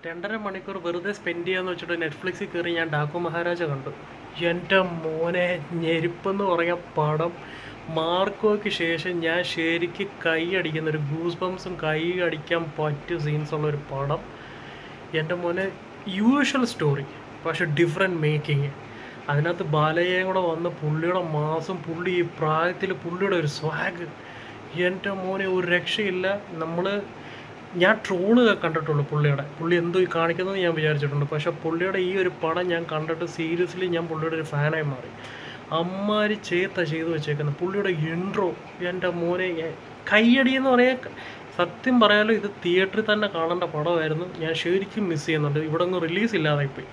2.5 മണിക്കൂർ വെറുതെ സ്പെൻഡ് ചെയ്യാന്ന് വെച്ചിട്ട് നെറ്റ്ഫ്ലിക്സിൽ കയറി ഞാൻ ഡാക്കു മഹാരാജ കണ്ടു. എൻ്റെ മോനെ, ഞെരുപ്പെന്ന് പറയാൻ പടം. മാർക്കോയ്ക്ക് ശേഷം ഞാൻ ശരിക്ക് കൈ അടിക്കുന്ന ഒരു ഗൂസ് ബംസും കൈ അടിക്കാൻ പറ്റിയ സീൻസുള്ളൊരു പടം. എൻ്റെ മോനെ, യൂഷ്വൽ സ്റ്റോറി പക്ഷെ ഡിഫറെൻറ്റ് മേക്കിങ്. അതിനകത്ത് ബാലയ്യയും കൂടെ വന്ന് പുള്ളിയുടെ മാസം, പുള്ളി ഈ പ്രായത്തിൽ പുള്ളിയുടെ ഒരു സ്വാഗ്, എൻ്റെ മോനെ ഒരു രക്ഷയില്ല. ഞാൻ ട്രോള് കണ്ടിട്ടുള്ളൂ പുള്ളി എന്തോ കാണിക്കുന്നത് ഞാൻ വിചാരിച്ചിട്ടുണ്ട്. പക്ഷെ പുള്ളിയുടെ ഈ ഒരു പടം ഞാൻ കണ്ടിട്ട് സീരിയസ്ലി ഞാൻ പുള്ളിയുടെ ഒരു ഫാനായി മാറി. അമ്മാരി ചെയ്തു വെച്ചേക്കുന്നത് പുള്ളിയുടെ ഇൻട്രോ. എൻ്റെ മോനെ, കയ്യടി എന്ന് പറയാൻ സത്യം പറയാലോ, ഇത് തിയേറ്ററിൽ തന്നെ കാണേണ്ട പടമായിരുന്നു. ഞാൻ ശരിക്കും മിസ് ചെയ്യുന്നുണ്ട്. ഇവിടെ ഒന്നും റിലീസ് ഇല്ലാതായിപ്പോയി.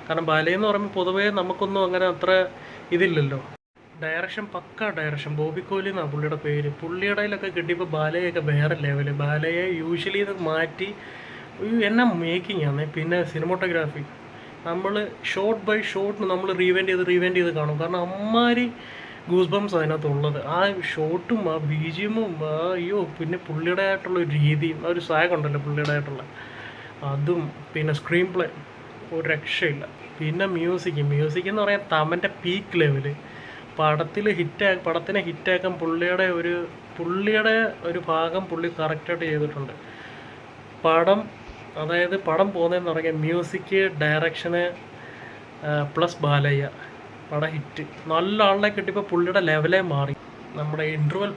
കാരണം ബാലയെന്ന് പറയുമ്പോൾ പൊതുവേ നമുക്കൊന്നും അങ്ങനെ അത്ര ഇതില്ലല്ലോ. ഡയറക്ഷൻ, പക്ക ഡയറക്ഷൻ. ബോബി കോഹ്ലി എന്നാണ് പുള്ളിയുടെ പേര്. പുള്ളിയുടെയിലൊക്കെ കിട്ടിയപ്പോൾ ബാലയൊക്കെ വേറെ ലെവല്. ബാലയെ യൂഷ്വലി ഇത് മാറ്റി എന്നാ മേക്കിംഗ് ആണ്. പിന്നെ സിനിമോട്ടോഗ്രാഫി നമ്മൾ ഷോട്ട് ബൈ ഷോട്ട് നമ്മൾ റീവെൻറ്റ് ചെയ്ത് കാണും. കാരണം അമ്മാരി ഗൂസ് ബംസ് അതിനകത്തുള്ളത്. ആ ഷോട്ടും ആ ബീജിയമും അയ്യോ, പിന്നെ പുള്ളിയുടെ ആയിട്ടുള്ള ഒരു രീതിയും ആ ഒരു സാഗ് ഉണ്ടല്ലോ പുള്ളിയുടെ ആയിട്ടുള്ള അതും, പിന്നെ സ്ക്രീൻ പ്ലേ ഒരു രക്ഷയില്ല. പിന്നെ മ്യൂസിക് എന്ന് പറയാൻ തമൻ്റെ പീക്ക് ലെവല്. പടത്തിനെ ഹിറ്റാക്കാൻ പുള്ളിയുടെ ഒരു ഭാഗം പുള്ളി കറക്റ്റായിട്ട് ചെയ്തിട്ടുണ്ട്. പടം പോകുന്നതെന്ന് പറഞ്ഞാൽ മ്യൂസിക്, ഡയറക്ഷന് പ്ലസ് ബാലയ്യ, പടം ഹിറ്റ്. നല്ല ആളിനെ കിട്ടിയപ്പോൾ പുള്ളിയുടെ ലെവലേ മാറി. നമ്മുടെ ഇൻ്റർവെൽ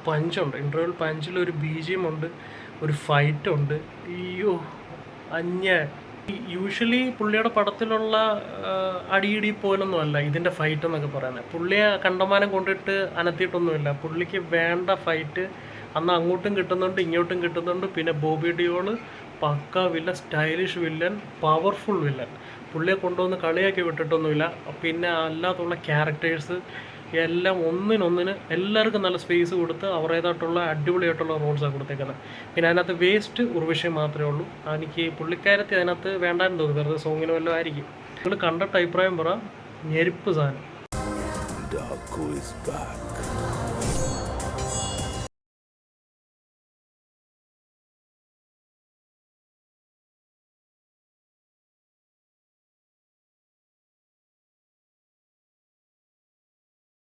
പഞ്ചിൽ ഒരു BGM ഉണ്ട്, ഒരു ഫൈറ്റ് ഉണ്ട്. അയ്യോ, യൂഷ്വലി പുള്ളിയുടെ പടത്തിലുള്ള അടിയിടി പോലൊന്നും അല്ല ഇതിൻ്റെ ഫൈറ്റ് എന്നൊക്കെ പറയുന്നത്. പുള്ളിയെ കണ്ടമാനം കൊണ്ടിട്ട് അനത്തിയിട്ടൊന്നുമില്ല. പുള്ളിക്ക് വേണ്ട ഫൈറ്റ് അന്ന് അങ്ങോട്ടും കിട്ടുന്നുണ്ട്, ഇങ്ങോട്ടും കിട്ടുന്നുണ്ട്. പിന്നെ ബോബി ഡിയോള് പക്ക villain, stylish villain, powerful villain. പുള്ളിയെ കൊണ്ടുവന്ന് കളിയാക്കി വിട്ടിട്ടൊന്നുമില്ല. പിന്നെ അല്ലാത്തുള്ള ക്യാരക്ടേഴ്സ് എല്ലാം ഒന്നിനൊന്നിന് എല്ലാവർക്കും നല്ല സ്പേസ് കൊടുത്ത് അവരുടേതായിട്ടുള്ള അടിപൊളിയായിട്ടുള്ള റോൾസാണ് കൊടുത്തേക്കുന്നത്. പിന്നെ അതിനകത്ത് വേസ്റ്റ് ഉർവശി മാത്രമേ ഉള്ളൂ. എനിക്ക് പുള്ളിക്കാരത്തി അതിനകത്ത് വേണ്ടാന്ന് തോന്നുന്നു, വെറുതെ സോങ്ങിന് വല്ലതും ആയിരിക്കും. നിങ്ങൾ കണ്ടിട്ട് അഭിപ്രായം പറ. ഞെരുപ്പ് സാധനം.